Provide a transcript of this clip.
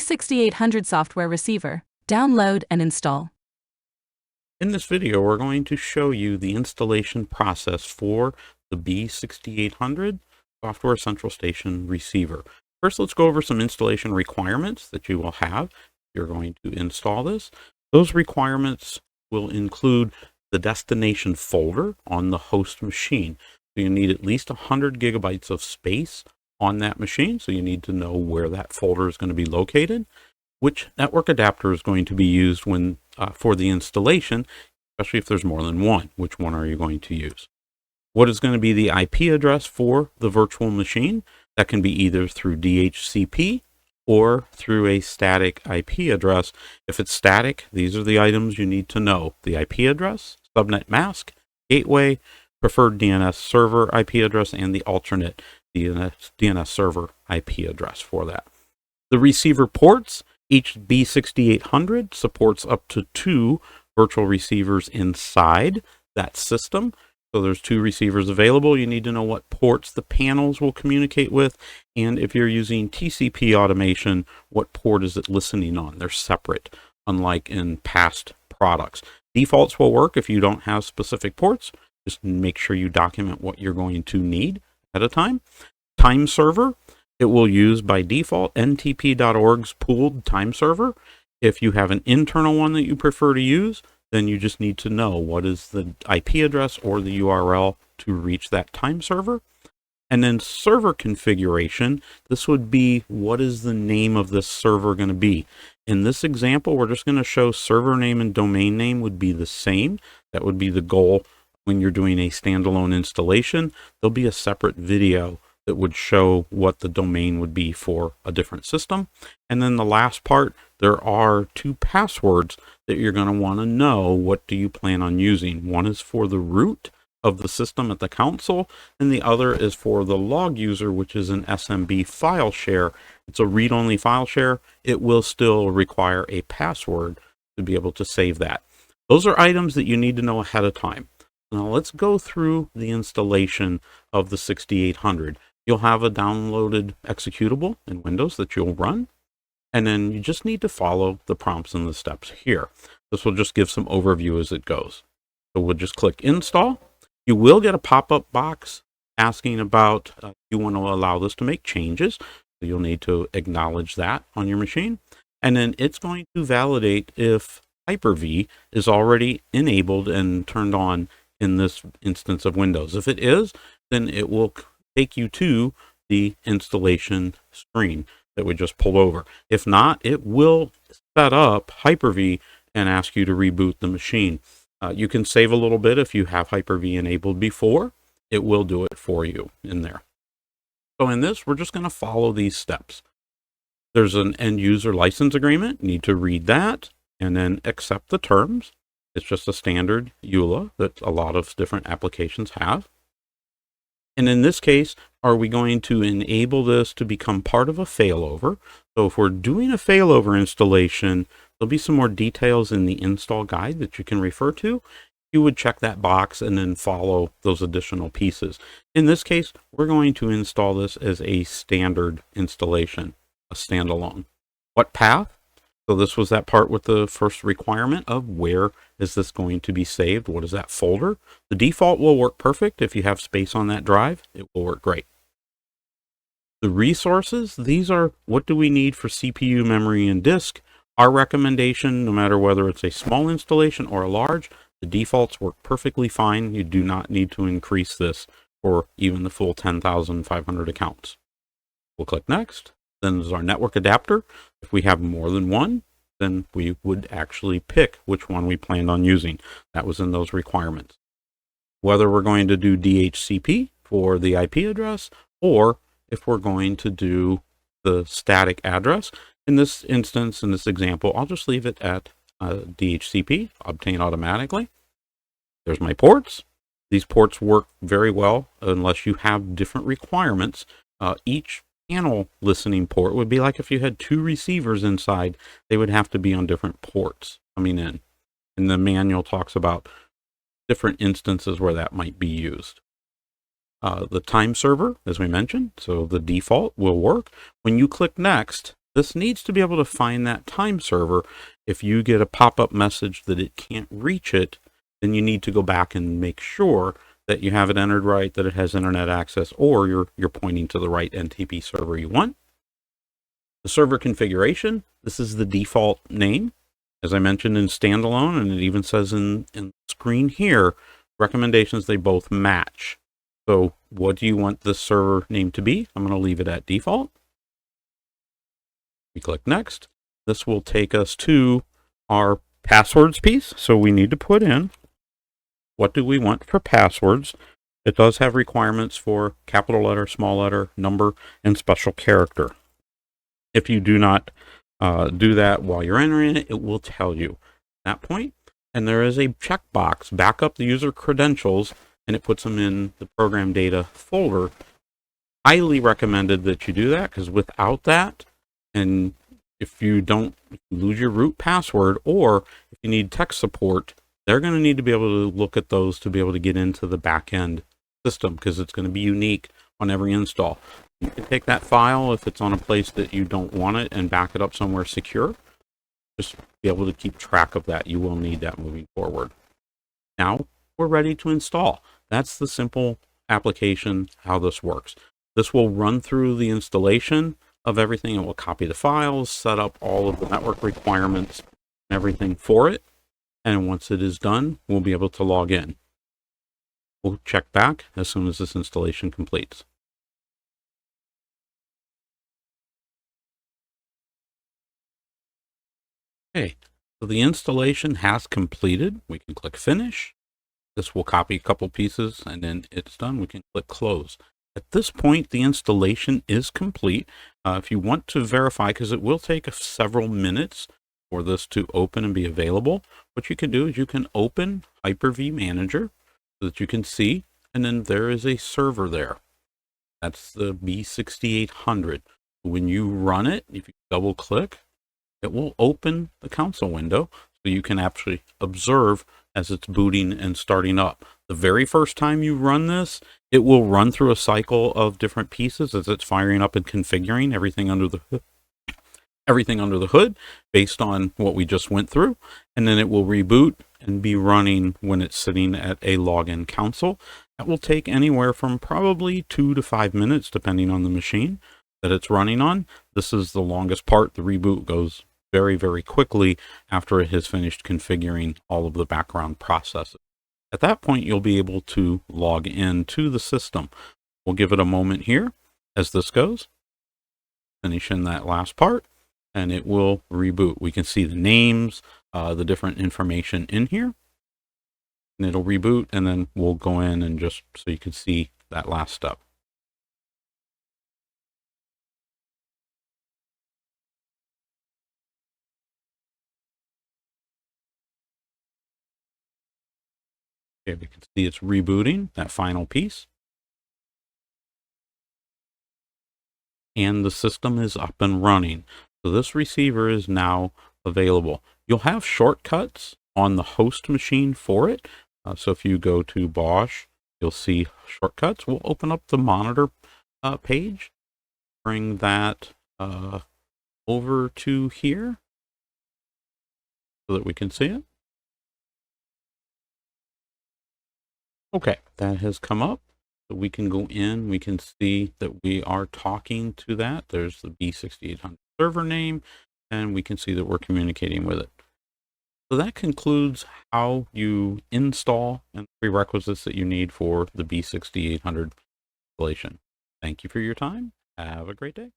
B6800 software receiver. Download and install. In this video, we're going to show you the installation process for the B6800 Software Central Station receiver. First, let's go over some installation requirements that you will have if you're going to install this. Those requirements will include the destination folder on the host machine. So you need at least 100 gigabytes of space on that machine. So you need to know where that folder is going to be located, which network adapter is going to be used when for the installation, especially if there's more than one. Which one are you going to use? What is going to be the IP address for the virtual machine? That can be either through DHCP or through a static IP address. If it's static, these are the items you need to know: the IP address, subnet mask, gateway, preferred DNS server IP address, and the alternate DNS server IP address for that. The receiver ports: each B6800 supports up to 2 virtual receivers inside that system. So there's 2 receivers available. You need to know what ports the panels will communicate with, and if you're using TCP automation, what port is it listening on? They're separate, unlike in past products. Defaults will work if you don't have specific ports. Just make sure you document what you're going to need ahead of time. Time server: it will use by default ntp.org's pooled time server. If you have an internal one that you prefer to use, then you just need to know what is the IP address or the URL to reach that time server. And then server configuration: this would be, what is the name of this server going to be? In this example, we're just going to show server name and domain name would be the same. That would be the goal when you're doing a standalone installation. There'll be a separate video that would show what the domain would be for a different system. And then the last part, there are 2 passwords that you're going to want to know. What do you plan on using? One is for the root of the system at the console, and the other is for the log user, which is an SMB file share. It's a read-only file share. It will still require a password to be able to save that. Those are items that you need to know ahead of time. Now let's go through the installation of the 6800. You'll have a downloaded executable in Windows that you'll run, and then you just need to follow the prompts and the steps here. This will just give some overview as it goes. So we'll just click install. You will get a pop-up box asking about you want to allow this to make changes. So you'll need to acknowledge that on your machine. And then it's going to validate if Hyper-V is already enabled and turned on in this instance of Windows. If it is, then it will take you to the installation screen that we just pulled over. If not, it will set up Hyper-V and ask you to reboot the machine. You can save a little bit if you have Hyper-V enabled before. It will do it for you in there. So in this, we're just going to follow these steps. There's an end user license agreement. You need to read that and then accept the terms. It's just a standard EULA that a lot of different applications have. And in this case, are we going to enable this to become part of a failover? So if we're doing a failover installation, there'll be some more details in the install guide that you can refer to. You would check that box and then follow those additional pieces. In this case, we're going to install this as a standard installation, a standalone. What path? So this was that part with the first requirement of where is this going to be saved? What is that folder? The default will work perfect. If you have space on that drive, it will work great. The resources, these are what do we need for CPU, memory, and disk. Our recommendation, no matter whether it's a small installation or a large, the defaults work perfectly fine. You do not need to increase this for even the full 10,500 accounts. We'll click next. Then there's our network adapter. If we have more than one, then we would actually pick which one we planned on using. That was in those requirements. Whether we're going to do DHCP for the IP address, or if we're going to do the static address. In this instance, in this example, I'll just leave it at DHCP, obtain automatically. There's my ports. These ports work very well unless you have different requirements. Each panel listening port would be like if you had 2 receivers inside, they would have to be on different ports coming in. And the manual talks about different instances where that might be used. The time server, as we mentioned, so the default will work. When you click next, This needs to be able to find that time server. If you get a pop-up message that it can't reach it, then you need to go back and make sure that you have it entered right, that it has internet access, or you're pointing to the right NTP server you want. The server configuration, this is the default name. As I mentioned in standalone, and it even says in the screen here, recommendations, they both match. So what do you want this server name to be? I'm going to leave it at default. We click next. This will take us to our passwords piece. So we need to put in, what do we want for passwords? It does have requirements for capital letter, small letter, number, and special character. If you do not do that while you're entering it, it will tell you at that point. And there is a checkbox, back up the user credentials, and it puts them in the program data folder. Highly recommended that you do that, because without that, and if you lose your root password, or if you need tech support, they're going to need to be able to look at those to be able to get into the back end system, because it's going to be unique on every install. You can take that file if it's on a place that you don't want it and back it up somewhere secure. Just be able to keep track of that. You will need that moving forward. Now we're ready to install. That's the simple application, how this works. This will run through the installation of everything. It will copy the files, set up all of the network requirements and everything for it. And once it is done, we'll be able to log in. We'll check back as soon as this installation completes. Okay, so the installation has completed. We can click finish. This will copy a couple pieces, and then it's done. We can click close. At this point, the installation is complete. If you want to verify, because it will take several minutes for this to open and be available, what you can do is you can open Hyper-V Manager so that you can see, and then there is a server there. That's the B6800. When you run it, if you double click, it will open the console window so you can actually observe as it's booting and starting up. The very first time you run this, it will run through a cycle of different pieces as it's firing up and configuring everything under the hood based on what we just went through, and then it will reboot and be running when it's sitting at a login console. That will take anywhere from probably 2 to 5 minutes depending on the machine that it's running on. This is the longest part. The reboot goes very, very quickly after it has finished configuring all of the background processes. At that point, you'll be able to log into the system. We'll give it a moment here as this goes. Finishing that last part, and it will reboot. We can see the names, the different information in here, and it'll reboot, and then we'll go in and just so you can see that last step. Okay, we can see it's rebooting that final piece. And the system is up and running. So this receiver is now available. You'll have shortcuts on the host machine for it. So if you go to Bosch, you'll see shortcuts. We'll open up the monitor page, bring that over to here so that we can see it. Okay, that has come up. So we can go in, we can see that we are talking to that. There's the B6800 server name, and we can see that we're communicating with it. So that concludes how you install and the prerequisites that you need for the B6800 installation. Thank you for your time. Have a great day.